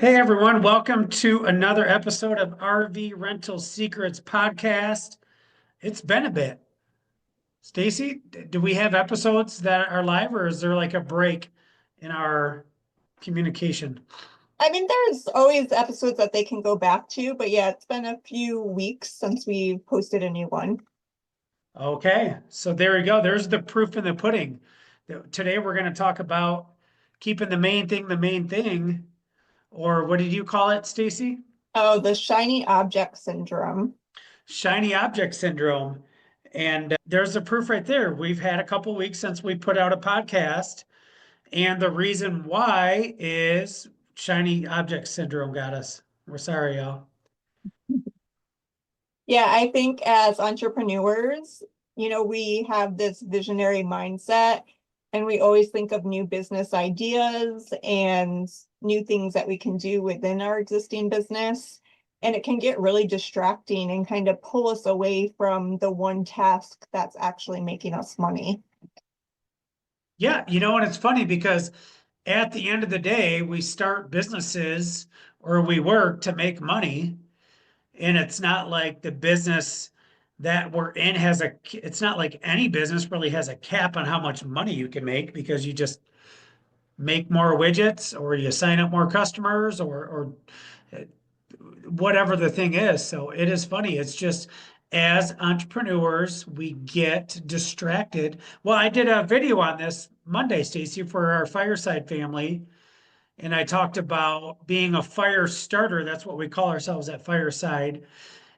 Hey everyone, welcome to another episode of RV Rental Secrets podcast. It's been a bit. Stacy, do we have episodes that are live or is there like a break in our communication? I mean, there's always episodes that they can go back to, but yeah, it's been a few weeks since we posted a new one. Okay, so there we go. There's the proof in the pudding. Today we're going to talk about keeping the main thing, or what did you call it, Stacy? Oh, the shiny object syndrome. Shiny object syndrome. And there's the proof right there. We've had a couple weeks since we put out a podcast. And the reason why is shiny object syndrome got us. We're sorry, y'all. Yeah, I think as entrepreneurs, we have this visionary mindset and we always think of new business ideas and new things that we can do within our existing business. And it can get really distracting and kind of pull us away from the one task that's actually making us money. Yeah, and it's funny because at the end of the day, we start businesses or we work to make money. And it's not like the business that we're in it's not like any business really has a cap on how much money you can make because you just make more widgets or you sign up more customers or whatever the thing is. So it is funny. It's just as entrepreneurs, we get distracted. Well, I did a video on this Monday, Stacy, for our Fireside family, and I talked about being a fire starter. That's what we call ourselves at Fireside.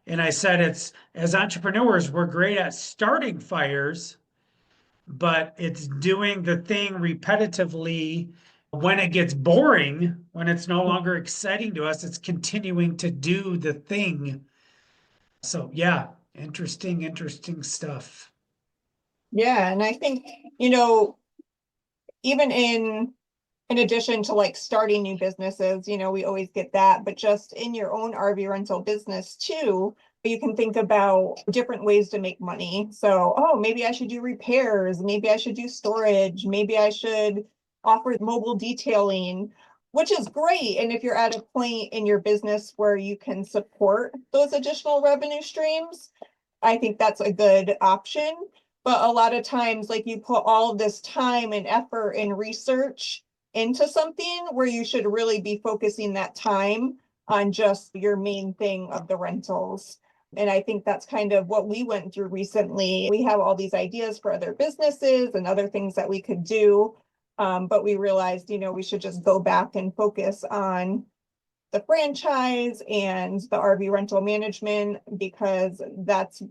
And I said it's as entrepreneurs, we're great at starting fires, but it's doing the thing repetitively. When it gets boring, when it's no longer exciting to us, it's continuing to do the thing. So yeah, interesting stuff. Yeah, and I think, even in addition to like starting new businesses, we always get that, but just in your own RV rental business too, you can think about different ways to make money. So, oh, maybe I should do repairs, maybe I should do storage, maybe I should offer mobile detailing, which is great. And if you're at a point in your business where you can support those additional revenue streams, I think that's a good option. But a lot of times, like you put all of this time and effort and research into something where you should really be focusing that time on just your main thing of the rentals. And I think that's kind of what we went through recently. We have all these ideas for other businesses and other things that we could do. But we realized, we should just go back and focus on the franchise and the RV rental management because that's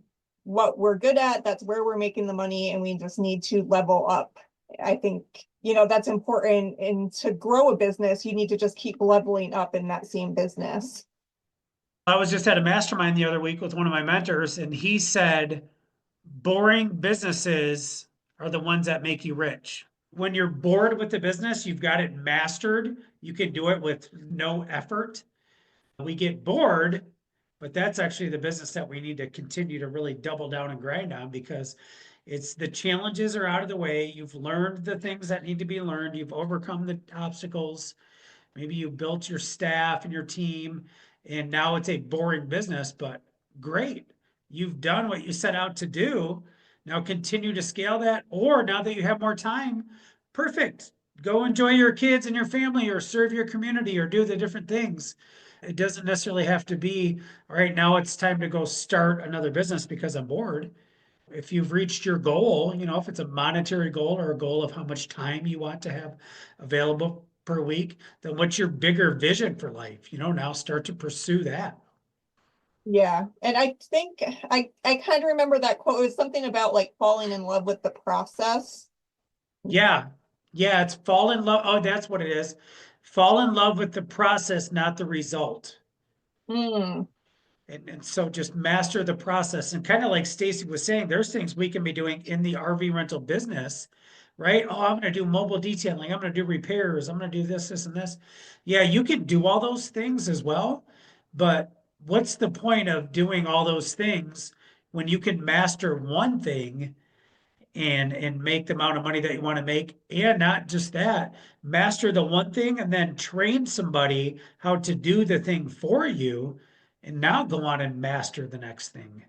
what we're good at. That's where we're making the money, and we just need to level up. I think, that's important. And to grow a business, you need to just keep leveling up in that same business. I was just at a mastermind the other week with one of my mentors, and he said, boring businesses are the ones that make you rich. When you're bored with the business, you've got it mastered. You can do it with no effort. We get bored, but that's actually the business that we need to continue to really double down and grind on because it's the challenges are out of the way. You've learned the things that need to be learned. You've overcome the obstacles. Maybe you built your staff and your team, and now it's a boring business, but great. You've done what you set out to do. Now continue to scale that, or now that you have more time, perfect. Go enjoy your kids and your family, or serve your community, or do the different things. It doesn't necessarily have to be, all right, now it's time to go start another business because I'm bored. If you've reached your goal, if it's a monetary goal or a goal of how much time you want to have available per week, then what's your bigger vision for life? Now start to pursue that. Yeah. And I think I kind of remember that quote. It was something about like falling in love with the process. Yeah. Yeah. It's fall in love. Oh, that's what it is. Fall in love with the process, not the result. Hmm. And so just master the process. And kind of like Stacy was saying, there's things we can be doing in the RV rental business, right? Oh, I'm going to do mobile detailing. I'm going to do repairs. I'm going to do this, and this. Yeah, you can do all those things as well. But what's the point of doing all those things when you can master one thing and make the amount of money that you want to make. And not just that, master the one thing and then train somebody how to do the thing for you, and now go on and master the next thing.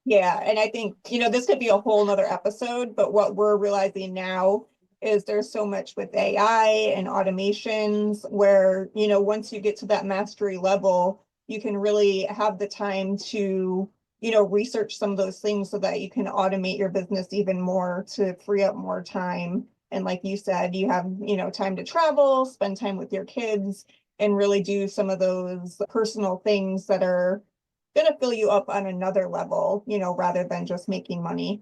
Yeah, and I think, this could be a whole nother episode, but what we're realizing now is there's so much with AI and automations where, once you get to that mastery level, you can really have the time to, research some of those things so that you can automate your business even more to free up more time. And like you said, you have, time to travel, spend time with your kids, and really do some of those personal things that are going to fill you up on another level, rather than just making money.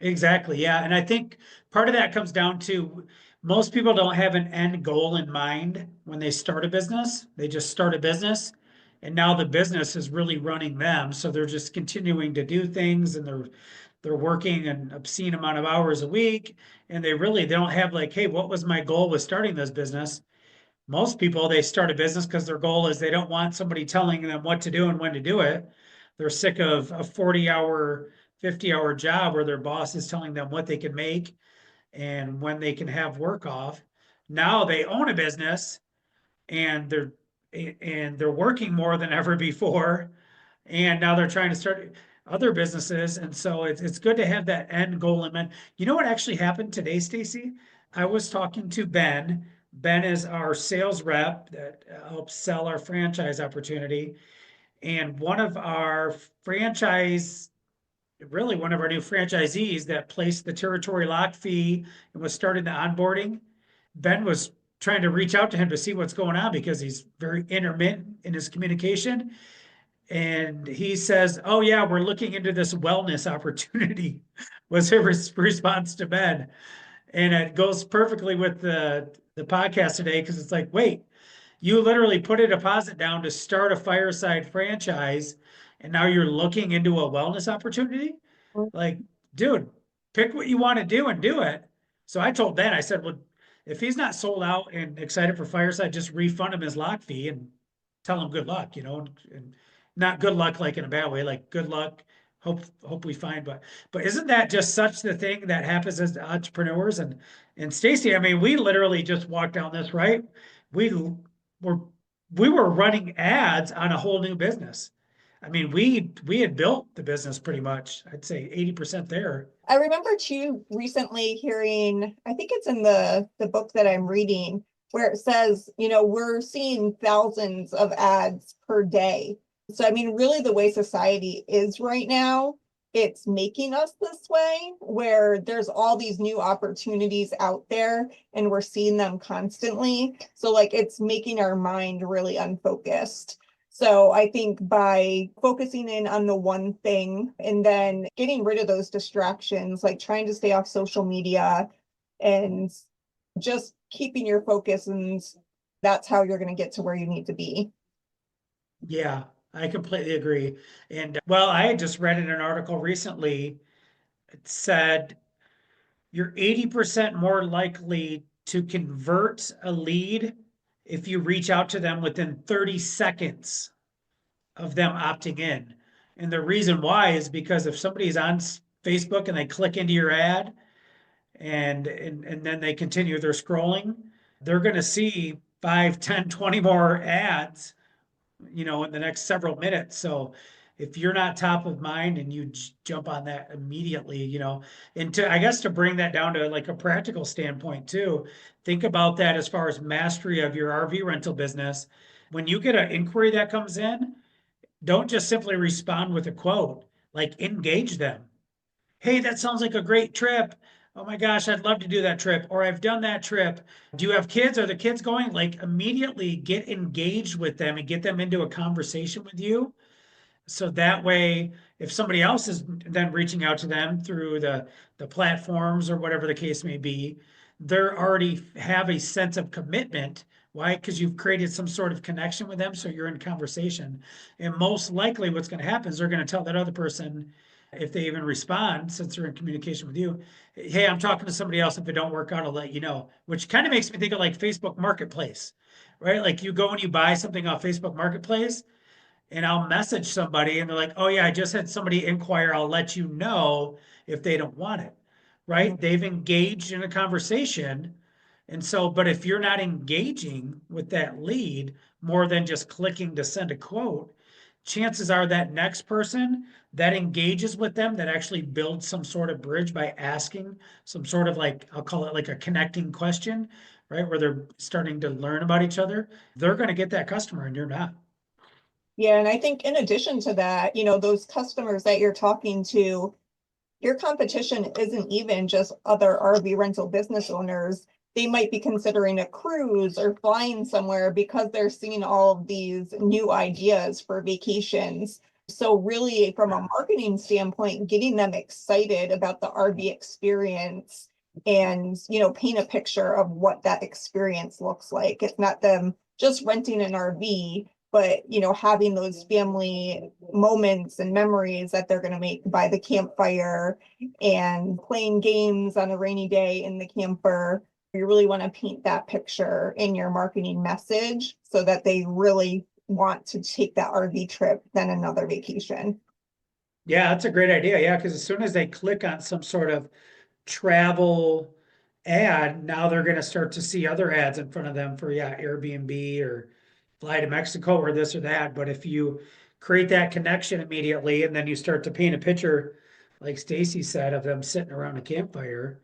Exactly. Yeah. And I think part of that comes down to most people don't have an end goal in mind when they start a business. They just start a business, and now the business is really running them. So they're just continuing to do things, and they're working an obscene amount of hours a week. And they don't have like, hey, what was my goal with starting this business? Most people, they start a business because their goal is they don't want somebody telling them what to do and when to do it. They're sick of a 40-hour, 50-hour job where their boss is telling them what they can make and when they can have work off. Now they own a business, and they're working more than ever before, and now they're trying to start other businesses. And so it's good to have that end goal in mind. You know what actually happened today, Stacy? I was talking to Ben. Ben is our sales rep that helps sell our franchise opportunity. And one of our new franchisees that placed the territory lock fee and was starting the onboarding, Ben was trying to reach out to him to see what's going on because he's very intermittent in his communication. And he says, "Oh yeah, we're looking into this wellness opportunity," was his response to Ben. And it goes perfectly with the podcast today, because it's like, wait, you literally put a deposit down to start a Fireside franchise, and now you're looking into a wellness opportunity? Like, dude, pick what you want to do and do it. So I told Ben, I said, well, if he's not sold out and excited for Fireside, just refund him his lock fee and tell him good luck, and not good luck like in a bad way, like good luck. Hope we find, but isn't that just such the thing that happens as entrepreneurs? And Stacy, I mean, we literally just walked down this, right? We were we were running ads on a whole new business. I mean, we had built the business pretty much. I'd say 80% there. I remember too recently hearing, I think it's in the book that I'm reading, where it says, we're seeing thousands of ads per day. So I mean, really the way society is right now, it's making us this way, where there's all these new opportunities out there and we're seeing them constantly. So like it's making our mind really unfocused. So I think by focusing in on the one thing and then getting rid of those distractions, like trying to stay off social media and just keeping your focus, and that's how you're going to get to where you need to be. Yeah, I completely agree. And well, I had just read in an article recently, it said you're 80% more likely to convert a lead if you reach out to them within 30 seconds of them opting in. And the reason why is because if somebody's on Facebook and they click into your ad, and then they continue their scrolling, they're going to see 5, 10, 20 more ads, in the next several minutes. So if you're not top of mind and you jump on that immediately, and I guess to bring that down to like a practical standpoint too, think about that as far as mastery of your RV rental business. When you get an inquiry that comes in, don't just simply respond with a quote, like engage them. Hey, that sounds like a great trip. Oh my gosh, I'd love to do that trip. Or I've done that trip. Do you have kids? Are the kids going? Like immediately get engaged with them and get them into a conversation with you. So that way, if somebody else is then reaching out to them through the platforms or whatever the case may be, they're already have a sense of commitment. Why? Because you've created some sort of connection with them, so you're in conversation. And most likely what's going to happen is they're going to tell that other person, if they even respond, since they're in communication with you, hey, I'm talking to somebody else. If it don't work out, I'll let you know. Which kind of makes me think of like Facebook Marketplace, right? Like you go and you buy something off Facebook Marketplace, and I'll message somebody and they're like, oh yeah, I just had somebody inquire. I'll let you know if they don't want it. right? They've engaged in a conversation. And so, but if you're not engaging with that lead more than just clicking to send a quote, chances are that next person that engages with them, that actually builds some sort of bridge by asking some sort of like, I'll call it like a connecting question, right? Where they're starting to learn about each other, they're going to get that customer and you're not. Yeah, and I think in addition to that, those customers that you're talking to, your competition isn't even just other RV rental business owners. They might be considering a cruise or flying somewhere because they're seeing all of these new ideas for vacations. So really, from a marketing standpoint, getting them excited about the RV experience and, paint a picture of what that experience looks like. It's not them just renting an RV, but having those family moments and memories that they're going to make by the campfire and playing games on a rainy day in the camper. You really want to paint that picture in your marketing message so that they really want to take that RV trip than another vacation. Yeah, that's a great idea. Yeah, because as soon as they click on some sort of travel ad, now they're going to start to see other ads in front of them for, yeah, Airbnb or fly to Mexico or this or that. But if you create that connection immediately and then you start to paint a picture, like Stacy said, of them sitting around a campfire,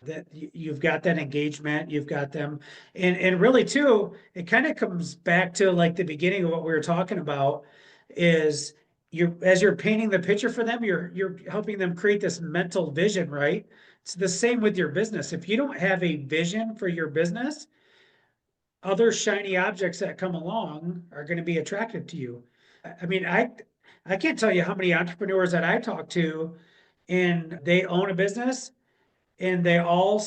that you've got that engagement, you've got them. And really too, it kind of comes back to like the beginning of what we were talking about is you as you're painting the picture for them, you're helping them create this mental vision, right? It's the same with your business. If you don't have a vision for your business, other shiny objects that come along are going to be attractive to you. I mean, I can't tell you how many entrepreneurs that I talk to and they own a business and they all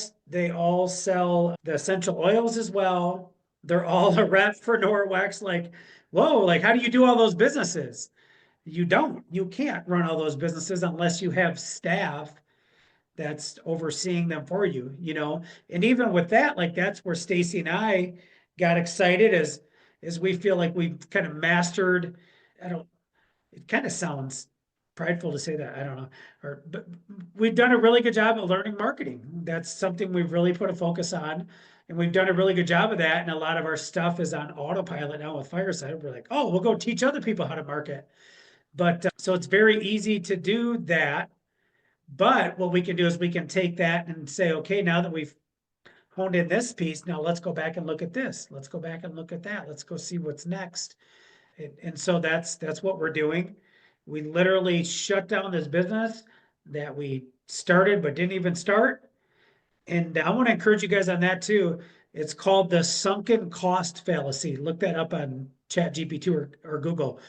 sell the essential oils as well. They're all a rep for Norwex. Like, whoa, like how do you do all those businesses? You don't. You can't run all those businesses unless you have staff that's overseeing them for you, you know? And even with that, like that's where Stacy and I got excited as we feel like we've kind of mastered, I don't, it kind of sounds prideful to say that, I don't know. But we've done a really good job of learning marketing. That's something we've really put a focus on. And we've done a really good job of that. And a lot of our stuff is on autopilot now with Fireside. We're like, oh, we'll go teach other people how to market. But so it's very easy to do that. But what we can do is we can take that and say, okay, now that we've honed in this piece, now let's go back and look at this. Let's go back and look at that. Let's go see what's next. And so that's what we're doing. We literally shut down this business that we started but didn't even start. And I want to encourage you guys on that too. It's called the sunken cost fallacy. Look that up on ChatGPT or Google.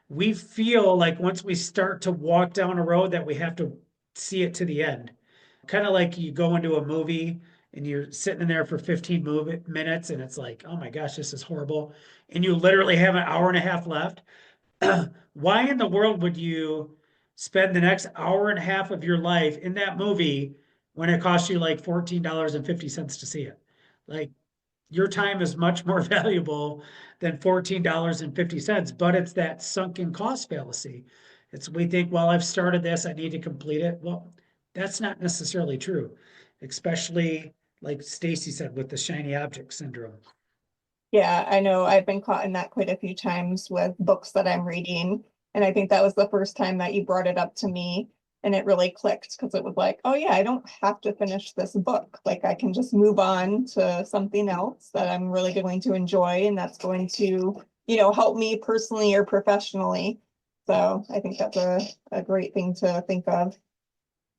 We feel like once we start to walk down a road that we have to see it to the end. Kind of like you go into a movie and you're sitting in there for 15 minutes and it's like, oh my gosh, this is horrible. And you literally have an hour and a half left. Why in the world would you spend the next hour and a half of your life in that movie when it costs you like $14.50 to see it? Like your time is much more valuable than $14.50, but it's that sunken cost fallacy. It's we think, well, I've started this, I need to complete it. Well, that's not necessarily true, especially like Stacy said with the shiny object syndrome. Yeah, I know I've been caught in that quite a few times with books that I'm reading. And I think that was the first time that you brought it up to me. And it really clicked because it was like, oh, yeah, I don't have to finish this book. Like, I can just move on to something else that I'm really going to enjoy and that's going to, help me personally or professionally. So I think that's a great thing to think of.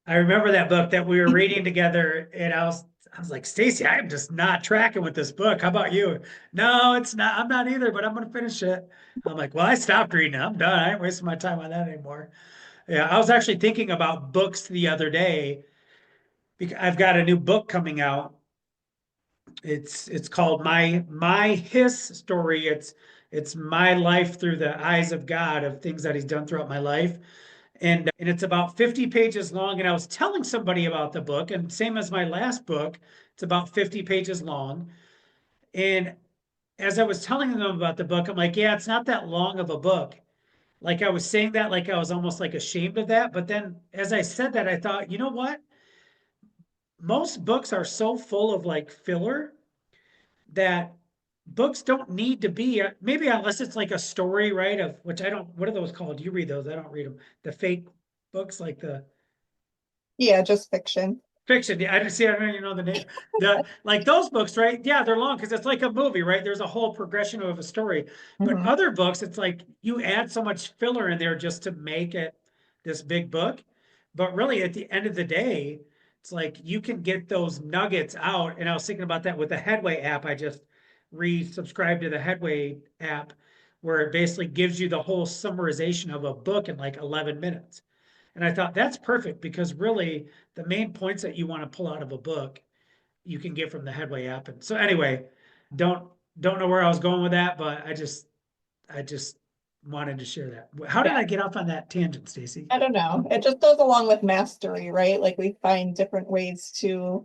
I remember that book that we were reading together, and I was like, Stacy, I am just not tracking with this book. How about you? No, it's not. I'm not either, but I'm gonna finish it. I'm like, well, I stopped reading it. I'm done. I ain't wasting my time on that anymore. Yeah, I was actually thinking about books the other day because I've got a new book coming out. It's called My His Story. It's my life through the eyes of God of things that He's done throughout my life. And it's about 50 pages long. And I was telling somebody about the book, and same as my last book, it's about 50 pages long. And as I was telling them about the book, I'm like, yeah, it's not that long of a book. Like I was saying that, like I was almost like ashamed of that. But then as I said that, I thought, you know what? most books are so full of like filler that books don't need to be, maybe unless it's like a story, right? Of which I don't, what are those called? You read those, I don't read them. The fake books, like the Yeah, just fiction. fiction. Yeah, I didn't see, I don't even know the name. The, like those books, right? Yeah, they're long because it's like a movie, right? There's a whole progression of a story. But Mhm. other books, it's like you add so much filler in there just to make it this big book. But really, at the end of the day, it's like you can get those nuggets out. And I was thinking about that with the Headway app. I just resubscribed to the Headway app, where it basically gives you the whole summarization of a book in like 11 minutes. And I thought that's perfect because really the main points that you want to pull out of a book, you can get from the Headway app. And so anyway, don't don't know where I was going with that, but I just wanted to share that. How did Yeah, I get off on that tangent, Stacy? I don't know. It just goes along with mastery, right? Like we find different ways to,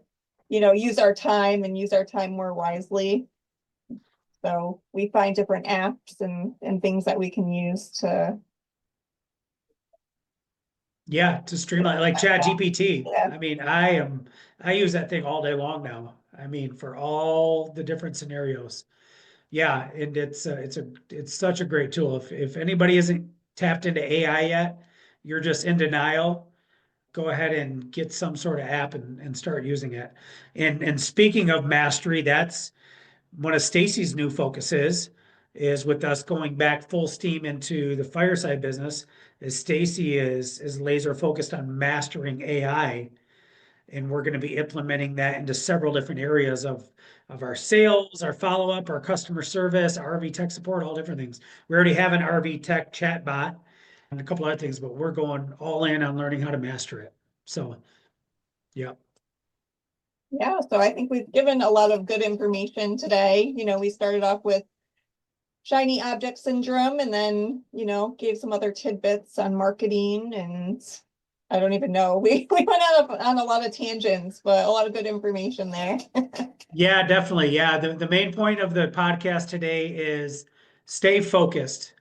use our time and use our time more wisely. So we find different apps and things that we can use to, Yeah, to streamline like Chat GPT. yeah, I mean, I use that thing all day long now. I mean, for all the different scenarios. Yeah, and it's such a great tool. If anybody isn't tapped into AI yet, you're just in denial. Go ahead and get some sort of app and start using it. And speaking of mastery, that's one of Stacy's new focuses is with us going back full steam into the fireside business, is Stacy is laser focused on mastering AI. And we're going to be implementing that into several different areas of our sales, our follow-up, our customer service, RV tech support, all different things. We already have an RV tech chat bot and a couple other things, but we're going all in on learning how to master it. So, yeah. yeah. So I think we've given a lot of good information today. We started off with shiny object syndrome and then, gave some other tidbits on marketing and I don't even know. We went on a lot of tangents, but a lot of good information there. Yeah, definitely. Yeah. The main point of the podcast today is stay focused.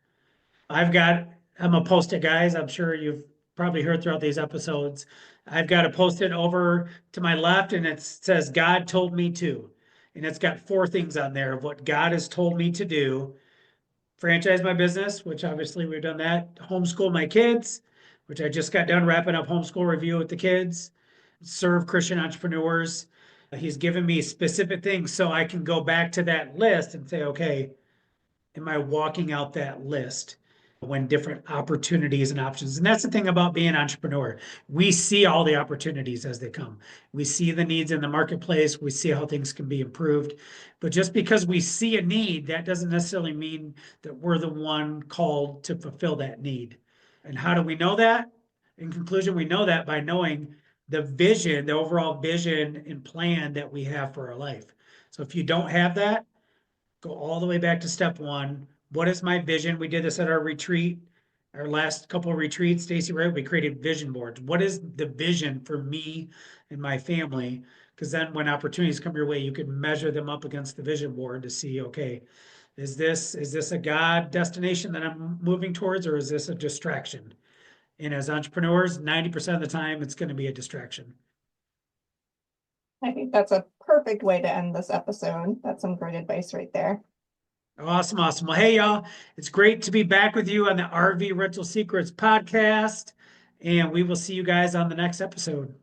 I've got, I'm a post-it guys. I'm sure you've probably heard throughout these episodes. I've got a post-it over to my left and it says, God told me to. And it's got four things on there of what God has told me to do. Franchise my business, which obviously we've done that. Homeschool my kids, which I just got done wrapping up homeschool review with the kids. Serve Christian entrepreneurs. He's given me specific things so I can go back to that list and say, okay, am I walking out that list when different opportunities and options? And that's the thing about being an entrepreneur. We see all the opportunities as they come. We see the needs in the marketplace. We see how things can be improved. But just because we see a need, that doesn't necessarily mean that we're the one called to fulfill that need. And how do we know that? In conclusion, we know that by knowing the vision, the overall vision and plan that we have for our life. So if you don't have that, go all the way back to step one. What is my vision? We did this at our retreat, our last couple of retreats, Stacy, right? We created vision boards. What is the vision for me and my family? Because then when opportunities come your way, you can measure them up against the vision board to see, okay, is this a God destination that I'm moving towards, or is this a distraction? And as entrepreneurs, 90% of the time, it's going to be a distraction. I think that's a perfect way to end this episode. That's some great advice right there. Awesome, awesome. Well, hey, y'all, it's great to be back with you on the RV Rental Secrets podcast, and we will see you guys on the next episode.